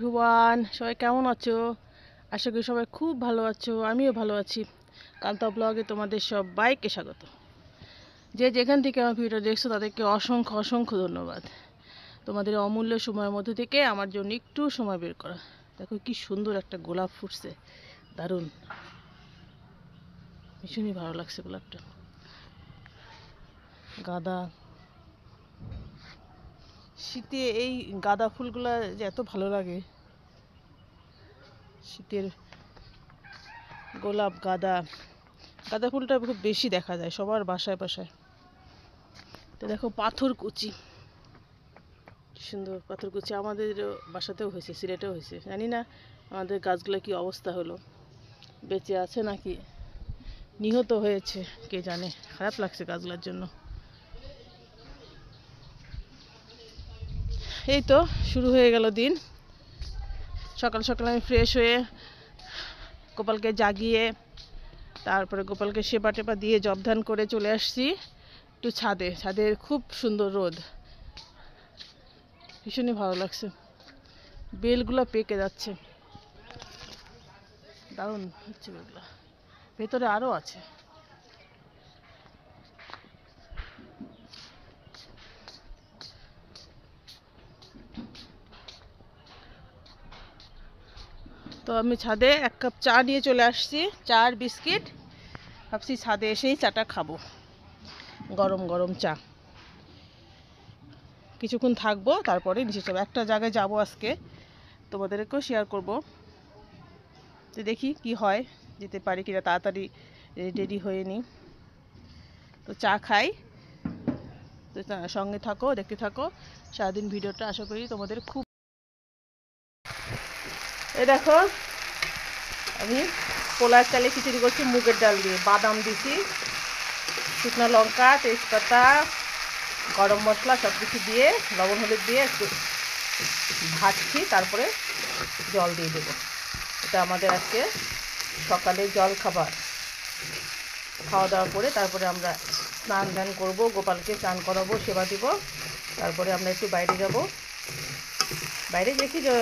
Everyone, সবাই কেমন আছো? আশা করি সবাই খুব ভালো আছো। আমিও ভালো আছি। কান্তা ব্লগে তোমাদের সবাইকে স্বাগত। যে যেখান থেকে আমার ভিডিওটা দেখছো তাদেরকে অসংখ্য অসংখ্য ধন্যবাদ। তোমাদের অমূল্য সময়ের মধ্যে থেকে আমার জন্য একটু সময় বের করা। দেখো কি সুন্দর একটা গোলাপ ফুটছে, দারুণ, ভীষণই ভালো লাগছে গোলাপটা। গাঁদা, শীতে এই গাঁদা ফুলগুলা যে এত ভালো লাগে। শীতের গোলাপ, গাঁদা গাঁদা ফুলটা খুব বেশি দেখা যায় সবার বাসায় বাসায়। তো দেখো পাথরকুচি, সুন্দর পাথরকুচি আমাদের বাসাতেও হয়েছে, সিলেটেও হয়েছে। জানি না আমাদের গাছগুলো কি অবস্থা হলো, বেঁচে আছে নাকি নিহত হয়েছে কে জানে। খারাপ লাগছে গাছগুলোর জন্য। এই তো শুরু হয়ে গেল দিন। সকাল সকাল আমি ফ্রেশ হয়ে গোপালকে জাগিয়ে তারপরে গোপালকে সেবা টেপা দিয়ে জবধান করে চলে আসছি একটু ছাদে। ছাদের খুব সুন্দর রোদ, ভীষণই ভালো লাগছে। বেলগুলো পেকে যাচ্ছে, দারুণ হচ্ছে বেলগুলো। ভেতরে আরও আছে। তো আমি ছাদে 1 কাপ চা নিয়ে চলে আসছি, চা আর বিস্কিট। ভাবছি ছাদে এসেই চাটা খাবো, গরম গরম চা। কিছুক্ষণ থাকবো, তারপরে নিচে যাবো। একটা জায়গায় যাব আজকে, তোমাদেরকেও শেয়ার করব। তো দেখি কি হয়, যেতে পারি কিনা, তাড়াতাড়ি রেডি হয়ে নিই। তো চা খাই, তো সঙ্গে থাকো, দেখতে থাকো সারাদিন ভিডিওটা। আশা করি তোমাদের খুব। এই দেখো আমি পোলার চালে খিচুড়ি করছি মুগের ডাল দিয়ে, বাদাম দিছি, শুকনো লঙ্কা, তেজপাতা, গরম মশলা সব কিছু দিয়ে লবণ হলুদ দিয়ে একটু ভাজছি, তারপরে জল দিয়ে দেবো। এটা আমাদের আজকে সকালে জল খাবার। খাওয়া দাওয়া করে তারপরে আমরা স্নান ধান করবো, গোপালকে স্নান করাবো, সেবা দিব। তারপরে আমরা একটু বাইরে যাব। বাইরে দেখি যে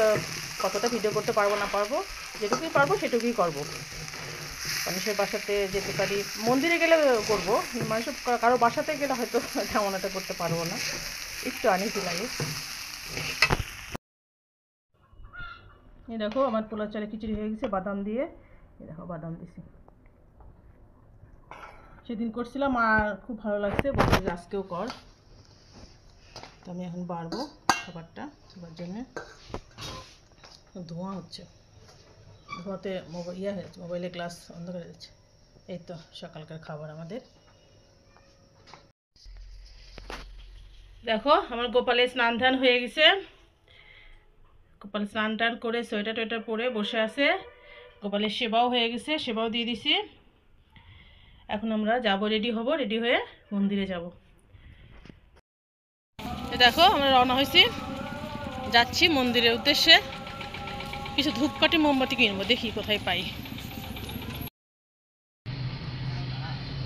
কতটা ভিডিও করতে পারবো না পারবো, যেটুকুই পারবো সেটুকুই করবো। মানুষের বাসাতে যেতে পারি, মন্দিরে গেলে করবো, মানুষের কারো বাসাতে গেলে হয়তো তেমন একটা করতে পারবো না, একটু আনিজি লাগে। এই দেখো আমার পোলার চালে খিচুড়ি হয়ে গেছে বাদাম দিয়ে। এই দেখো বাদাম দিছি, সেদিন করছিলাম আর খুব ভালো লাগছে, বলতে যে আজকেও কর। তো আমি এখন বাড়বো খাবারটা খাবার জন্যে। ধোঁয়া হচ্ছে, ধোঁয়াতে মোবাইলে গ্লাস অন্ধকার হয়ে যাচ্ছে। এই তো সকালকার খাবার আমাদের। দেখো আমার গোপালের স্নান ধান হয়ে গেছে। গোপাল স্নান টান করে সোয়েটার টোয়েটার পরে বসে আছে। গোপালের সেবাও হয়ে গেছে, সেবাও দিয়ে দিছি। এখন আমরা যাব, রেডি হব, রেডি হয়ে মন্দিরে যাব। দেখো আমরা রওনা হয়েছি, যাচ্ছি মন্দিরের উদ্দেশ্যে। কিছু ধূপকাঠি মোমবাতি কিনবো, দেখি কোথায় পাই।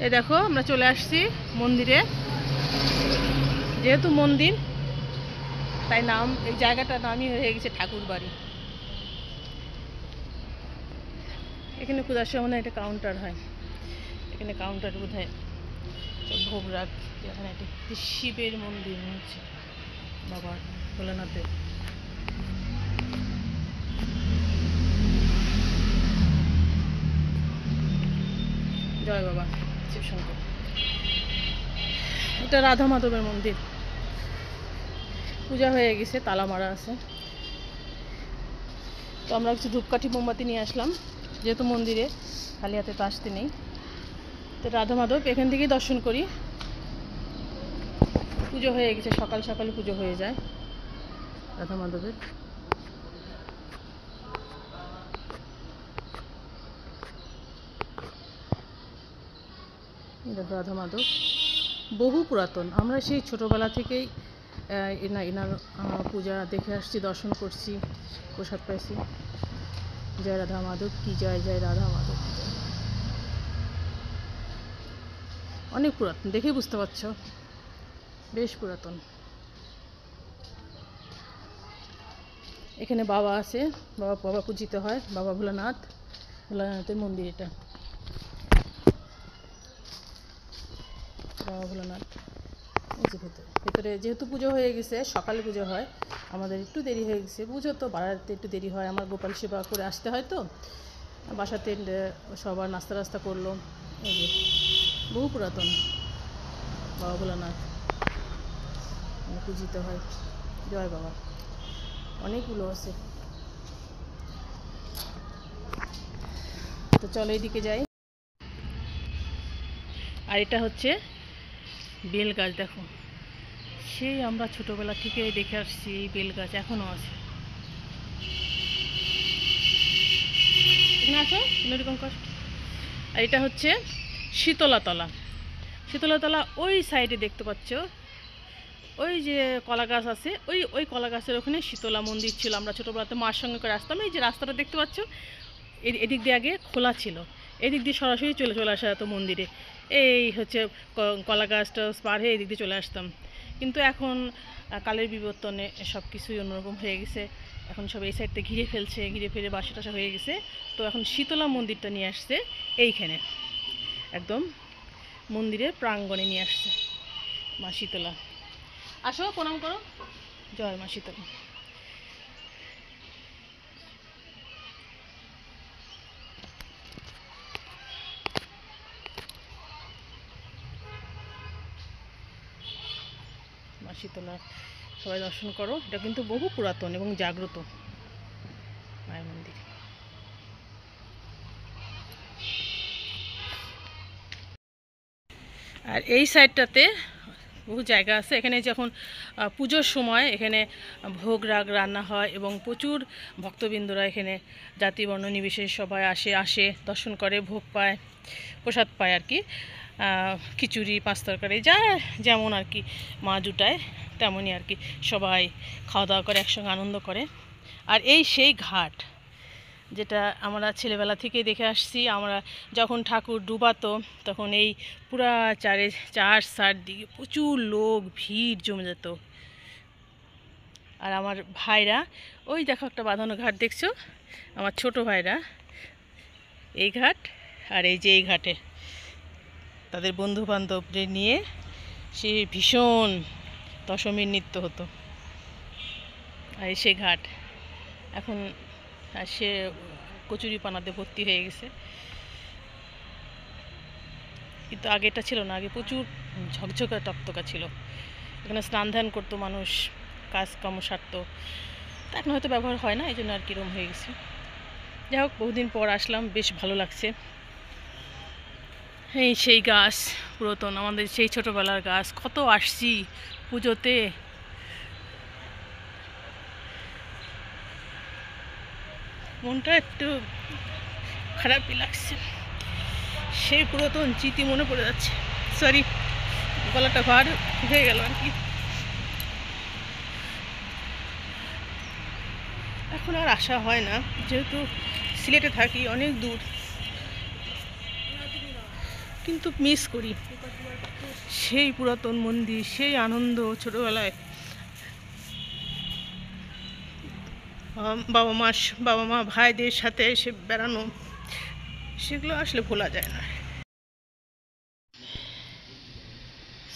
এই দেখো আমরা চলে আসছি মন্দিরে। যেহেতু মন্দির তাই নাম, এই জায়গাটার নামই হয়ে গেছে ঠাকুর বাড়ি। এখানে পূজার সময় একটা কাউন্টার হয়, এখানে কাউন্টার বোধ হয় সব ভোগ রাখ। এখানে একটি শিবের মন্দির হচ্ছে, বাবা ভোলানাথের। জয় বাবা শিবশঙ্কর। এটা রাধা মাধবের মন্দির। পূজা হয়ে গেছে, তালা মারা আছে। তো আমরা কিছু ধূপকাঠি মোমবাতি নিয়ে আসলাম, যেহেতু মন্দিরে খালি হাতে তো আসতে নেই। তো রাধা মাধব এখান থেকেই দর্শন করি। পুজো হয়ে গেছে, সকাল সকালে পুজো হয়ে যায় রাধা মাধবের। রাধা মাধব বহু পুরাতন, আমরা সেই ছোটোবেলা থেকেই এনার পূজা দেখে আসছি, দর্শন করছি, প্রসাদ পাইছি। জয় রাধা মাধব কি জয়, জয় রাধা মাধব কি জয়। অনেক পুরাতন, দেখেই বুঝতে পারছো, বেশ পুরাতন। এখানে বাবা আছে, বাবা পূজিত হয়, বাবা ভোলানাথের মন্দির এটা। বাবা ভোলানাথ ভিতরে যেহেতু পুজো হয়ে গেছে, সকালে পুজো হয়, আমাদের একটু দেরি হয়ে গেছে। পুজো তো বাড়াতে একটু দেরি হয়, আমার গোপাল সেবা করে আসতে হয়, তো বাসাতে সবার নাস্তা করলো। এই যে বহু পুরাতন বাবা ভোলানাথ পূজিত হয়। জয় বাবা। অনেকগুলো আছে। তো চলো এইদিকে যাই। আর এটা হচ্ছে বেল গাছ। দেখো, সেই আমরা ছোটবেলা থেকে দেখে আসছি, এই বেল গাছ এখনো আছে। এখানে আসো, এরকম কষ্ট। আর এটা হচ্ছে শীতলাতলা। ওই সাইডে দেখতে পাচ্ছ, ওই যে কলা গাছ আছে, ওই কলা গাছের ওখানে শীতলা মন্দির ছিল। আমরা ছোটোবেলাতে মার সঙ্গে করে আসতাম। এই যে রাস্তাটা দেখতে পাচ্ছ, এদিক দিয়ে আগে খোলা ছিল, এদিক দিয়ে সরাসরি চলে আসা যেত মন্দিরে। এই হচ্ছে কলা গাছটা পার হয়ে এদিক দিয়ে চলে আসতাম। কিন্তু এখন কালের বিবর্তনে সব কিছুই অন্যরকম হয়ে গেছে। এখন সব এই সাইডটা ঘিরে ফেলে বাসা টাসা হয়ে গেছে। তো এখন শীতলা মন্দিরটা নিয়ে আসছে এইখানে, একদম মন্দিরের প্রাঙ্গণে নিয়ে আসছে মা শীতলা। আসো, প্রণাম করো। জয় মা শীতলা। মা শীতলা সবাই দর্শন করো। এটা কিন্তু বহু পুরাতন এবং জাগ্রত মায়ের মন্দির। আর এই সাইডটাতে বহু জায়গা আছে। এখানে যখন পুজোর সময় এখানে ভোগ রাগ রান্না হয় এবং প্রচুর ভক্তবৃন্দরা এখানে জাতি বর্ণ নির্বিশেষে সবাই আসে দর্শন করে, ভোগ পায়, প্রসাদ পায় আর কি। খিচুড়ি, পাঁচ তরকারি, যা যেমন আর কি মা জুটায় তেমনই আর কি সবাই খাওয়া দাওয়া করে, একসঙ্গে আনন্দ করে। আর এই সেই ঘাট যেটা আমরা ছেলেবেলা থেকে দেখে আসছি। আমরা যখন ঠাকুর ডুবাতো তখন এই পুরা চার দিকে প্রচুর লোক, ভিড় জমে যেত। আর আমার ভাইরা, ওই দেখো একটা বাঁধানো ঘাট দেখছো, আমার ছোট ভাইরা এই ঘাট আর এই যে এই ঘাটে তাদের বন্ধু বান্ধবদের নিয়ে সে ভীষণ দশমীর নৃত্য হতো। আর সে ঘাট এখন সে কচুরি পানাতে ভর্তি হয়ে গেছে, কিন্তু আগে এটা ছিল না। আগে প্রচুর ঝকঝকা টকটকা ছিল, এখানে স্নান ধ্যান করতো মানুষ, কাজকর্ম সারতো। তা এখন হয়তো ব্যবহার হয় না, এই জন্য আর কিরম হয়ে গেছে। যাই হোক, বহুদিন পর আসলাম, বেশ ভালো লাগছে। এই সেই গাছ পুরাতন, আমাদের সেই ছোটোবেলার গাছ, কত আসছি পুজোতে। মনটা একটু খারাপই লাগছে, সেই পুরাতন স্মৃতি মনে পড়ে যাচ্ছে। সরি, গলাটা ভার হয়ে গেল আর কি। এখন আর আসা হয় না, যেহেতু সিলেটে থাকি, অনেক দূর, কিন্তু মিস করি সেই পুরাতন মন্দির, সেই আনন্দ ছোটবেলায়। বাবা মা ভাইদের সাথে এসে বেড়ানো, সেগুলো আসলে ভোলা যায় না।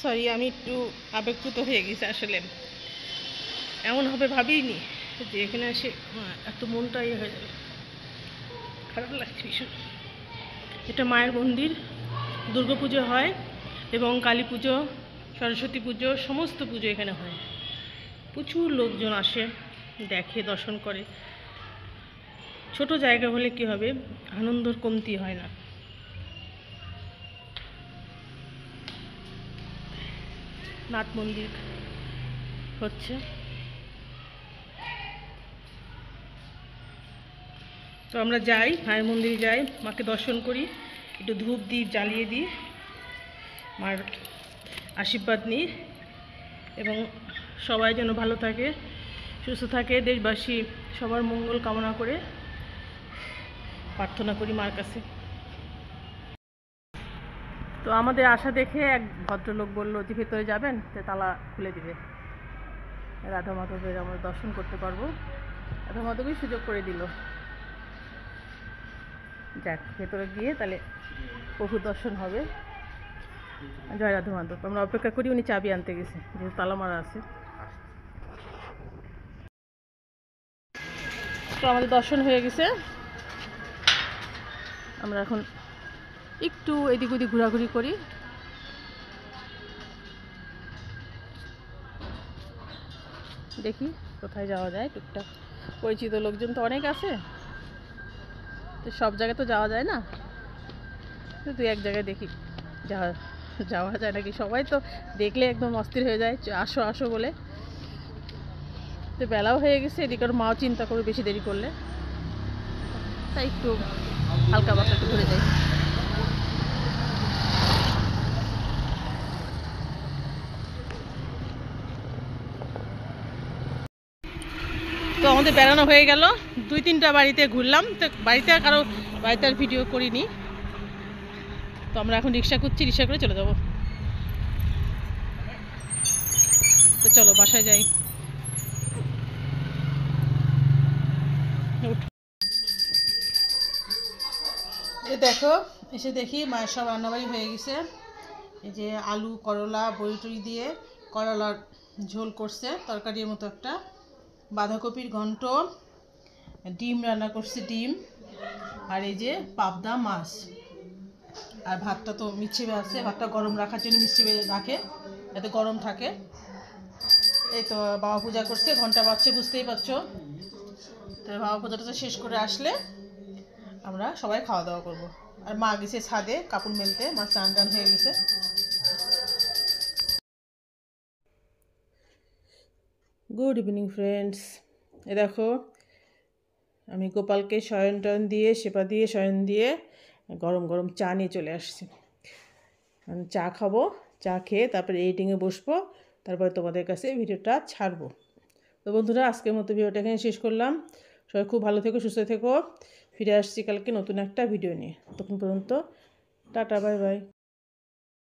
সরি, আমি একটু আবেগপ্রুত হয়ে গেছি। আসলে এমন হবে ভাবিনি যে এখানে এসে এত মনটা ইয়ে হয়ে যাবে, খারাপ লাগছে ভীষণ। এটা মায়ের মন্দির, দুর্গাপুজো হয় এবং কালী পুজো, সরস্বতী পুজো, সমস্ত পুজো এখানে হয়। প্রচুর লোকজন আসে, দেখে, দর্শন করে। ছোট জায়গা হলে কি হবে, আনন্দর কমতি হয় না। নাট মন্দির হচ্ছে, তো আমরা যাই, মায়ের মন্দিরে যাই, মাকে দর্শন করি, একটু ধূপ দ্বীপ জ্বালিয়ে দিই, মার আশীর্বাদ নিই এবং সবাই যেন ভালো থাকে, সুস্থ থাকে, দেশবাসী সবার মঙ্গল কামনা করে প্রার্থনা করি মার কাছে। তো আমাদের আশা দেখে এক ভদ্রলোক বললো যে ভেতরে যাবেন, তো তালা খুলে দিবে, রাধা মাধবের আমরা দর্শন করতে পারবো। তোমাদেরকে সুযোগ করে দিল। যাক, ভেতরে গিয়ে তাহলে প্রভু দর্শন হবে। জয় রাধা মাধব। আমরা অপেক্ষা করি, উনি চাবি আনতে গেছে, যেহেতু তালা মারা আছে। তো আমাদের দর্শন হয়ে গেছে। আমরা এখন একটু এদিক ওদিক ঘোরাঘুরি করি। দেখি কোথায় যাওয়া যায়। টুকটাক পরিচিত লোকজন তো অনেক আছে, তো সব জায়গায় তো যাওয়া যায় না, তো এক জায়গায় দেখি যাওয়া যায় নাকি। সবাই তো দেখলে একদম অস্থির হয়ে যায়, আসো আসো বলে। তো বেলাও হয়ে গেছে, এদিকে ওর মাও চিন্তা করবে বেশি দেরি করলে, তাই একটু হালকা পাতলা একটু ঘুরে যাই। তো আমাদের বেড়ানো হয়ে গেল, 2-3টা বাড়িতে ঘুরলাম। তো বাড়িতে আর ভিডিও করিনি। তো আমরা এখন রিক্সা করছি, রিক্সা করে চলে যাব। তো চলো বাসায় যাই। এই দেখো, এসে দেখি মায়ের সব রান্নাবাড়ি হয়ে গেছে। এই যে আলু করলা বড়ি টড়ি দিয়ে করলার ঝোল করছে, তরকারির মতো একটা, বাঁধাকপির ঘন্ট, ডিম রান্না করছে, ডিম, আর এই যে পাবদা মাছ। আর ভাতটা তো মিষ্টি আছে, ভাতটা গরম রাখার জন্য মিষ্টি রাখে যাতে গরম থাকে। এই তো বাবা পূজা করছে, ঘন্টা বাজছে, বুঝতেই পারছো। তো বাবা পূজাটা শেষ করে আসলে আমরা সবাই খাওয়া দাওয়া করবো। আর মা গেছে ছাদে কাপড় মেলতে, মা স্নান টান হয়ে গেছে। Good evening friends. এ দেখো, আমি গোপালকে শয়ন টয়ন দিয়ে, সেবা দিয়ে, শয়ন দিয়ে গরম গরম চা নিয়ে চলে আসছি। চা খাবো, চা খেয়ে তারপরে এডিটিংয়ে বসবো, তারপরে তোমাদের কাছে ভিডিওটা ছাড়বো। তো বন্ধুরা, আজকের মতো ভিডিওটা এখানে শেষ করলাম। সবাই খুব ভালো থেকো, সুস্থ থেকো। ফিরে আসছি কালকে নতুন একটা ভিডিও নিয়ে। তখন পর্যন্ত টাটা, বাই বাই।